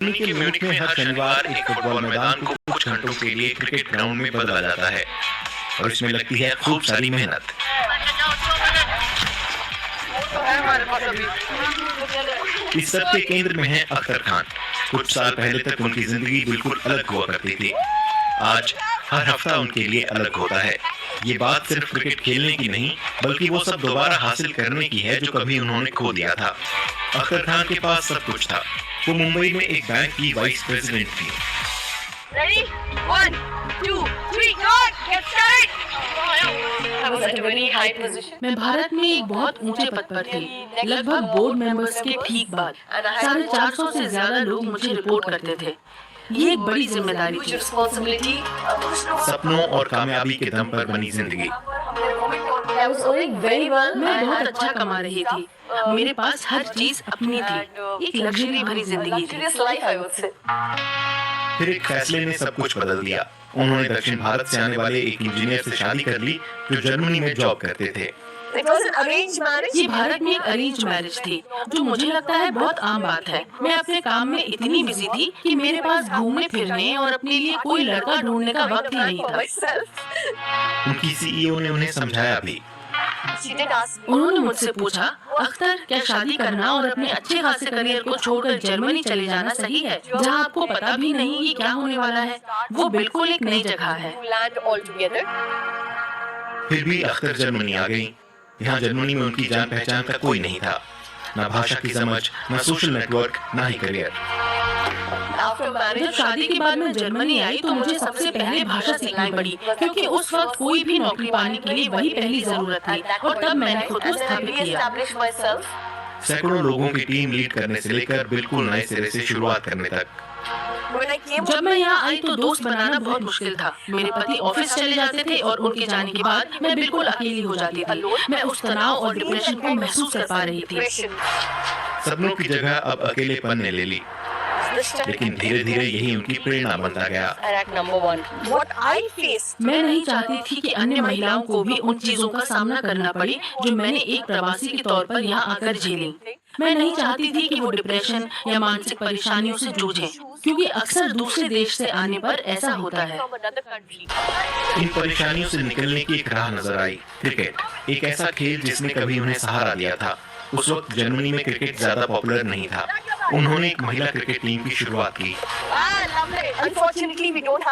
के म्यूनिख में हर शनिवार एक फुटबॉल मैदान को कुछ घंटों के लिए क्रिकेट ग्राउंड में बदला जाता है और इसमें लगती है खूब सारी मेहनत। इस सब के केंद्र में है अख्तर खान। कुछ साल पहले तक उनकी जिंदगी बिल्कुल अलग हुआ करती थी। आज हर हफ्ता उनके लिए अलग होता है। ये बात सिर्फ क्रिकेट खेलने की नहीं, बल्कि वो सब दोबारा हासिल करने की है जो कभी उन्होंने खो दिया था। अख्तर खान के पास सब कुछ था। वो मुंबई में एक बैंक की वाइस प्रेसिडेंट थी। Ready? 1, 2, 3, go! Get started! I was at a very high position. मैं भारत में एक बहुत ऊंचे पद पर थी, लगभग बोर्ड मेंबर्स के ठीक बाद। 450 से ज्यादा लोग मुझे रिपोर्ट करते थे। ये एक बड़ी जिम्मेदारी थी। सपनों और कामयाबी के दम पर बनी जिंदगी। मैं बहुत अच्छा कमा रही थी। मेरे पास हर चीज अपनी थी। एक लग्जरी भरी जिंदगी थी। फिर एक फैसले ने सब कुछ बदल दिया। उन्होंने दक्षिण भारत से आने वाले एक इंजीनियर से शादी कर ली जो जर्मनी में जॉब करते थे। ये भारत में एक अरेंज मैरिज थी, जो मुझे लगता है बहुत आम बात है। मैं अपने काम में इतनी बिजी थी कि मेरे पास घूमने फिरने और अपने लिए कोई लड़का ढूंढने का वक्त ही नहीं था। उनकी सीईओ ने उन्हें समझाया भी। उन्होंने मुझसे पूछा, अख्तर, क्या शादी करना और अपने अच्छे खासे करियर को छोड़कर जर्मनी चले जाना सही है, जहां आपको पता भी नहीं कि क्या होने वाला है? वो बिल्कुल एक नई जगह है। फिर भी अख्तर जर्मनी आ गई। यहाँ जर्मनी में उनकी जान पहचान का कोई नहीं था। न भाषा की समझ, न सोशल नेटवर्क, न ही करियर। जब शादी के बाद मैं जर्मनी आई तो मुझे सबसे पहले भाषा सीखनी पड़ी, क्योंकि उस वक्त कोई भी नौकरी पाने के लिए वही पहली जरूरत थी, और तब मैंने खुद को स्थापित किया। सैकड़ों लोगों की टीम लीड करने से लेकर बिल्कुल नए सिरे से शुरुआत करने तक। जब मैं यहाँ आई तो दोस्त बनाना बहुत मुश्किल था। मेरे पति ऑफिस चले जाते थे और उनके जाने के बाद मैं बिल्कुल अकेली हो जाती थी। मैं उस तनाव और डिप्रेशन को महसूस कर पा रही थी। सपनों की जगह अब अकेलेपन ने ले ली, लेकिन धीरे धीरे यही उनकी प्रेरणा बनता गया। मैं नहीं चाहती थी कि अन्य महिलाओं को भी उन चीजों का सामना करना पड़े जो मैंने एक प्रवासी के तौर पर यहाँ आकर झेली। मैं नहीं चाहती थी कि वो डिप्रेशन या मानसिक परेशानियों से जूझें, क्योंकि अक्सर दूसरे देश से आने पर ऐसा होता है। इन परेशानियों से निकलने की एक राह नजर आई। क्रिकेट, एक ऐसा खेल जिसने कभी उन्हें सहारा दिया था। उस वक्त जर्मनी में क्रिकेट ज्यादा पॉपुलर नहीं था। उन्होंने एक महिला क्रिकेट टीम की शुरुआत की।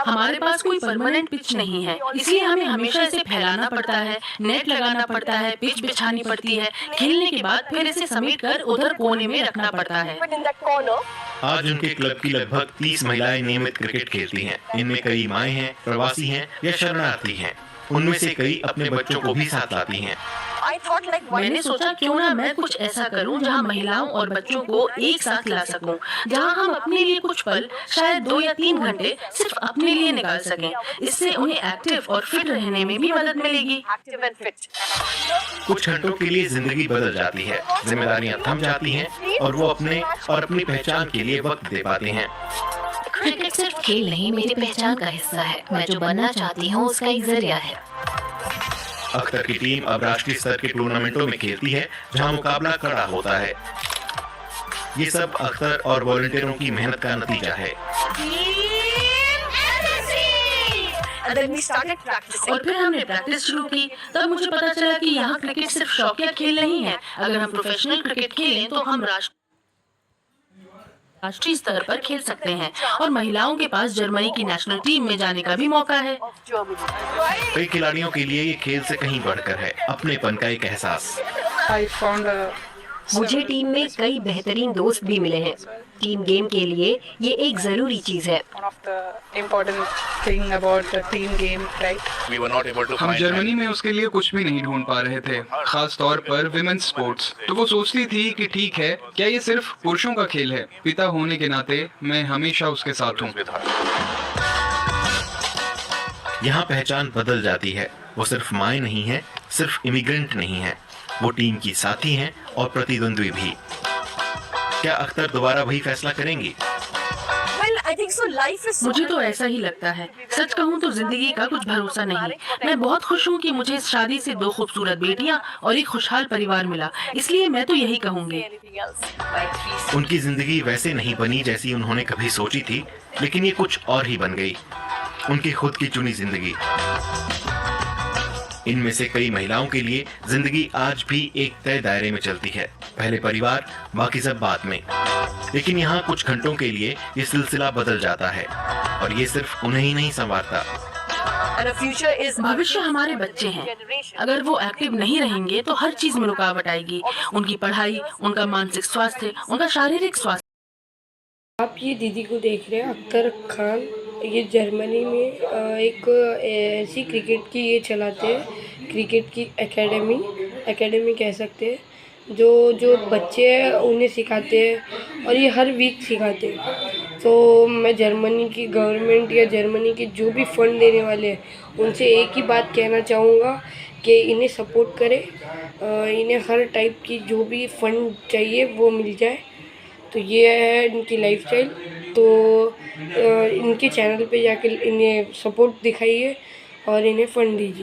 हमारे पास कोई परमानेंट पिच नहीं है, इसलिए हमें हमेशा इसे फैलाना पड़ता है, नेट लगाना पड़ता है, पिच बिछानी पड़ती है, खेलने के बाद फिर इसे समेट कर उधर कोने में रखना पड़ता है। आज उनके क्लब की लगभग 30 महिलाएं नियमित क्रिकेट खेलती हैं। इनमें कई माएं हैं, प्रवासी हैं या शरणार्थी हैं। उनमें से कई अपने बच्चों को भी साथ लाती हैं। मैंने सोचा क्यों ना मैं कुछ ऐसा करूं जहां महिलाओं और बच्चों को एक साथ ला सकूं, जहां हम अपने लिए कुछ पल, शायद 2 या 3 घंटे सिर्फ अपने लिए निकाल सकें। इससे उन्हें एक्टिव और फिट रहने में भी मदद मिलेगी। कुछ घंटों के लिए जिंदगी बदल जाती है, जिम्मेदारियां थम जाती हैं और वो अपने और अपनी पहचान के लिए वक्त दे पाते हैं। क्रिकेट सिर्फ खेल नहीं, मेरी पहचान का हिस्सा है। मैं जो बनना चाहती हूँ उसका एक जरिया है। अख्तर की टीम अब राष्ट्रीय स्तर के टूर्नामेंटों में खेलती है, जहां मुकाबला कड़ा होता है। ये सब अख्तर और वॉलंटियरों की मेहनत का नतीजा है। और फिर हमने प्रैक्टिस शुरू की। तब मुझे पता चला कि यहाँ क्रिकेट सिर्फ शौकिया खेल नहीं है। अगर हम प्रोफेशनल क्रिकेट खेलें तो हम राष्ट्रीय स्तर पर खेल सकते हैं, और महिलाओं के पास जर्मनी की नेशनल टीम में जाने का भी मौका है। कई खिलाड़ियों के लिए ये खेल से कहीं बढ़कर है, अपनेपन का एक एहसास। मुझे टीम में कई बेहतरीन दोस्त भी मिले हैं। टीम गेम के लिए ये एक जरूरी चीज है। हम जर्मनी में उसके लिए कुछ भी नहीं ढूंढ पा रहे थे, खास तौर पर विमेंस स्पोर्ट्स। तो वो सोचती थी कि ठीक है, क्या ये सिर्फ पुरुषों का खेल है? पिता होने के नाते मैं हमेशा उसके साथ हूँ। यहाँ पहचान बदल जाती है। वो सिर्फ माएं नहीं है, सिर्फ इमिग्रेंट नहीं है, वो टीम की साथी हैं और प्रतिद्वंद्वी भी। क्या अख्तर दोबारा वही फैसला करेंगी? I think so. Life is so मुझे तो ऐसा ही लगता है। सच कहूँ तो जिंदगी का कुछ भरोसा नहीं। मैं बहुत खुश हूँ कि मुझे इस शादी से 2 खूबसूरत बेटियाँ और एक खुशहाल परिवार मिला, इसलिए मैं तो यही कहूँगी। anything else. My 3 उनकी जिंदगी वैसे नहीं बनी जैसी उन्होंने कभी सोची थी, लेकिन ये कुछ और ही बन गई, उनकी खुद की चुनी जिंदगी। इनमें से कई महिलाओं के लिए जिंदगी आज भी एक तय दायरे में चलती है, पहले परिवार, बाकी सब बाद में। लेकिन यहाँ कुछ घंटों के लिए ये सिलसिला बदल जाता है, और ये सिर्फ उन्हें ही नहीं संवारता। and a future is भविष्य हमारे बच्चे हैं। अगर वो एक्टिव नहीं रहेंगे तो हर चीज में रुकावट आएगी। उनकी पढ़ाई, उनका मानसिक स्वास्थ्य, उनका शारीरिक स्वास्थ्य। आप ये दीदी को देख रहे हैं, अख्तर खान। ये जर्मनी में एक ऐसी क्रिकेट की ये चलाते हैं, क्रिकेट की एकेडमी कह सकते हैं, जो बच्चे हैं उन्हें सिखाते हैं, और ये हर वीक सिखाते हैं। तो मैं जर्मनी की गवर्नमेंट या जर्मनी के जो भी फंड देने वाले हैं उनसे एक ही बात कहना चाहूँगा कि इन्हें सपोर्ट करें, इन्हें हर टाइप की जो भी फंड चाहिए वो मिल जाए। तो ये है इनकी लाइफस्टाइल। तो इनके चैनल पे जाकर इन्हें सपोर्ट दिखाइए और इन्हें फंड दीजिए।